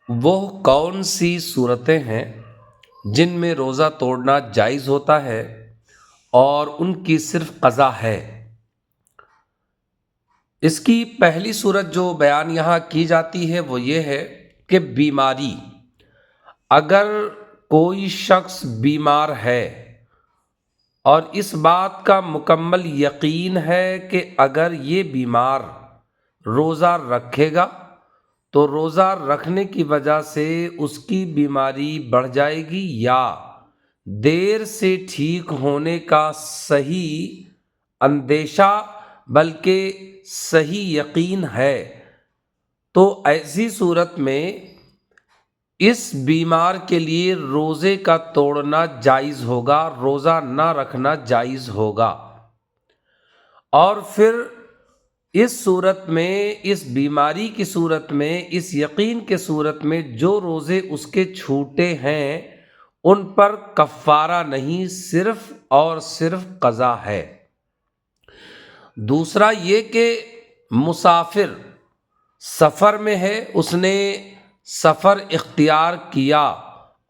وہ کون سی صورتیں ہیں جن میں روزہ توڑنا جائز ہوتا ہے اور ان کی صرف قضا ہے؟ اس کی پہلی صورت جو بیان یہاں کی جاتی ہے وہ یہ ہے کہ بیماری، اگر کوئی شخص بیمار ہے اور اس بات کا مکمل یقین ہے کہ اگر یہ بیمار روزہ رکھے گا تو روزہ رکھنے کی وجہ سے اس کی بیماری بڑھ جائے گی یا دیر سے ٹھیک ہونے کا صحیح اندیشہ بلکہ صحیح یقین ہے، تو ایسی صورت میں اس بیمار کے لیے روزے کا توڑنا جائز ہوگا، روزہ نہ رکھنا جائز ہوگا۔ اور پھر اس صورت میں، اس بیماری کی صورت میں، اس یقین کے صورت میں جو روزے اس کے چھوٹے ہیں ان پر کفارہ نہیں، صرف اور صرف قضا ہے۔ دوسرا یہ کہ مسافر سفر میں ہے، اس نے سفر اختیار کیا،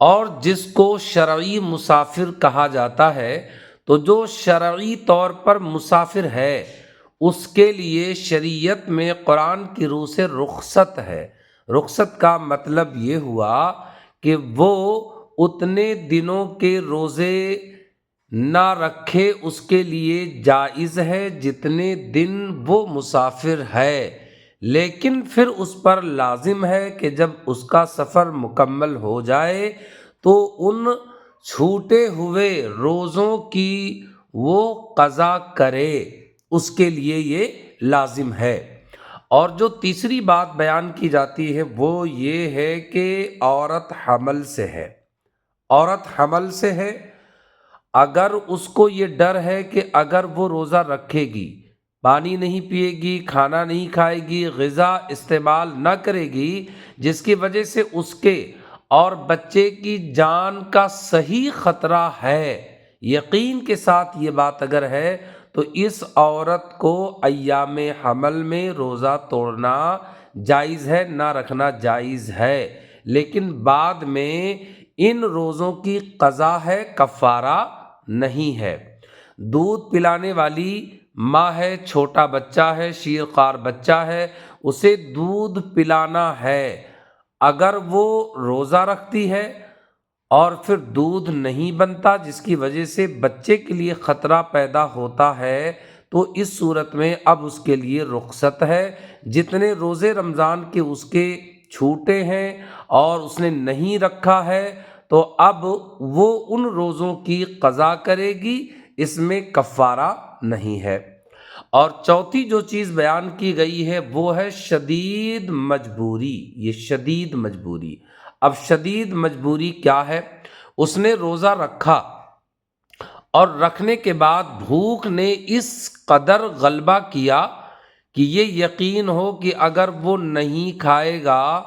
اور جس کو شرعی مسافر کہا جاتا ہے، تو جو شرعی طور پر مسافر ہے اس کے لیے شریعت میں قرآن کی روح سے رخصت ہے۔ رخصت کا مطلب یہ ہوا کہ وہ اتنے دنوں کے روزے نہ رکھے، اس کے لیے جائز ہے جتنے دن وہ مسافر ہے، لیکن پھر اس پر لازم ہے کہ جب اس کا سفر مکمل ہو جائے تو ان چھوٹے ہوئے روزوں کی وہ قضا کرے، اس کے لیے یہ لازم ہے۔ اور جو تیسری بات بیان کی جاتی ہے وہ یہ ہے کہ عورت حمل سے ہے، عورت حمل سے ہے، اگر اس کو یہ ڈر ہے کہ اگر وہ روزہ رکھے گی، پانی نہیں پیے گی، کھانا نہیں کھائے گی، غذا استعمال نہ کرے گی، جس کی وجہ سے اس کے اور بچے کی جان کا صحیح خطرہ ہے، یقین کے ساتھ یہ بات اگر ہے، تو اس عورت کو ایام حمل میں روزہ توڑنا جائز ہے، نہ رکھنا جائز ہے، لیکن بعد میں ان روزوں کی قضا ہے، کفارہ نہیں ہے۔ دودھ پلانے والی ماں ہے، چھوٹا بچہ ہے، شیر خوار بچہ ہے، اسے دودھ پلانا ہے، اگر وہ روزہ رکھتی ہے اور پھر دودھ نہیں بنتا جس کی وجہ سے بچے کے لیے خطرہ پیدا ہوتا ہے، تو اس صورت میں اب اس کے لیے رخصت ہے، جتنے روزے رمضان کے اس کے چھوٹے ہیں اور اس نے نہیں رکھا ہے تو اب وہ ان روزوں کی قضا کرے گی، اس میں کفارہ نہیں ہے۔ اور چوتھی جو چیز بیان کی گئی ہے وہ ہے شدید مجبوری، یہ شدید مجبوری۔ اب شدید مجبوری کیا ہے؟ اس نے روزہ رکھا اور رکھنے کے بعد بھوک نے اس قدر غلبہ کیا کہ یہ یقین ہو کہ اگر وہ نہیں کھائے گا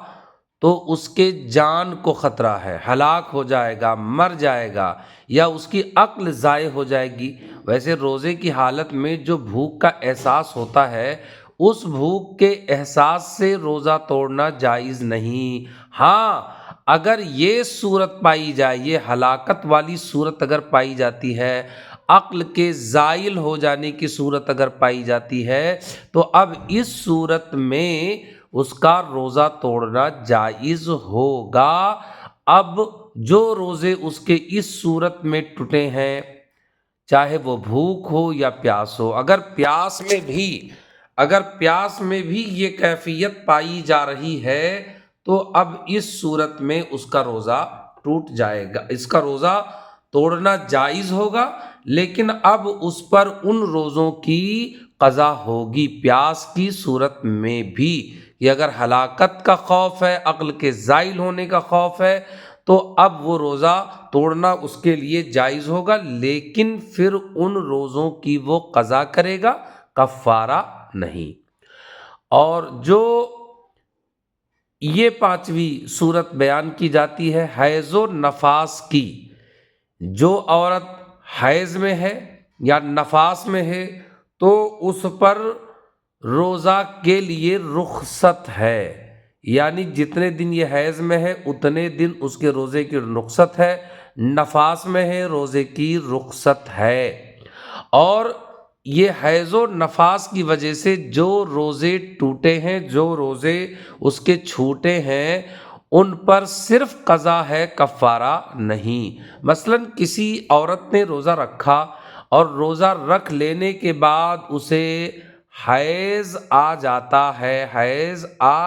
تو اس کے جان کو خطرہ ہے، ہلاک ہو جائے گا، مر جائے گا، یا اس کی عقل ضائع ہو جائے گی۔ ویسے روزے کی حالت میں جو بھوک کا احساس ہوتا ہے، اس بھوک کے احساس سے روزہ توڑنا جائز نہیں۔ ہاں، اگر یہ صورت پائی جائے، یہ ہلاکت والی صورت اگر پائی جاتی ہے، عقل کے زائل ہو جانے کی صورت اگر پائی جاتی ہے، تو اب اس صورت میں اس کا روزہ توڑنا جائز ہوگا۔ اب جو روزے اس کے اس صورت میں ٹوٹے ہیں، چاہے وہ بھوک ہو یا پیاس ہو، اگر پیاس میں بھی یہ کیفیت پائی جا رہی ہے تو اب اس صورت میں اس کا روزہ ٹوٹ جائے گا، اس کا روزہ توڑنا جائز ہوگا، لیکن اب اس پر ان روزوں کی قضا ہوگی، پیاس کی صورت میں بھی، کہ اگر ہلاکت کا خوف ہے، عقل کے زائل ہونے کا خوف ہے، تو اب وہ روزہ توڑنا اس کے لیے جائز ہوگا، لیکن پھر ان روزوں کی وہ قضا کرے گا، کفارہ نہیں۔ اور جو یہ پانچویں صورت بیان کی جاتی ہے حیض و نفاس کی، جو عورت حیض میں ہے یا نفاس میں ہے تو اس پر روزہ کے لیے رخصت ہے، یعنی جتنے دن یہ حیض میں ہے اتنے دن اس کے روزے کی رخصت ہے، نفاس میں ہے روزے کی رخصت ہے۔ اور یہ حیض و نفاس کی وجہ سے جو روزے ٹوٹے ہیں، جو روزے اس کے چھوٹے ہیں، ان پر صرف قضا ہے، کفارہ نہیں۔ مثلا کسی عورت نے روزہ رکھا اور روزہ رکھ لینے کے بعد اسے حیض آ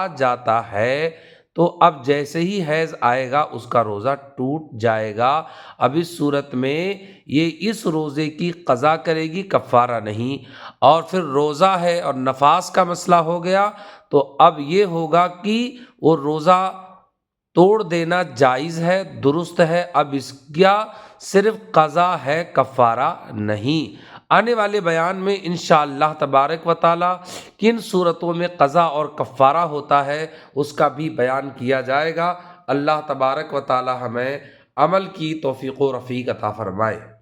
جاتا ہے تو اب جیسے ہی حیض آئے گا اس کا روزہ ٹوٹ جائے گا۔ اب اس صورت میں یہ اس روزے کی قضا کرے گی، کفارہ نہیں۔ اور پھر روزہ ہے اور نفاس کا مسئلہ ہو گیا تو اب یہ ہوگا کہ وہ روزہ توڑ دینا جائز ہے، درست ہے، اب اس کا صرف قضا ہے، کفارہ نہیں۔ آنے والے بیان میں انشاءاللہ تبارک و تعالی کن صورتوں میں قضا اور کفارہ ہوتا ہے اس کا بھی بیان کیا جائے گا۔ اللہ تبارک و تعالی ہمیں عمل کی توفیق و رفیق عطا فرمائے۔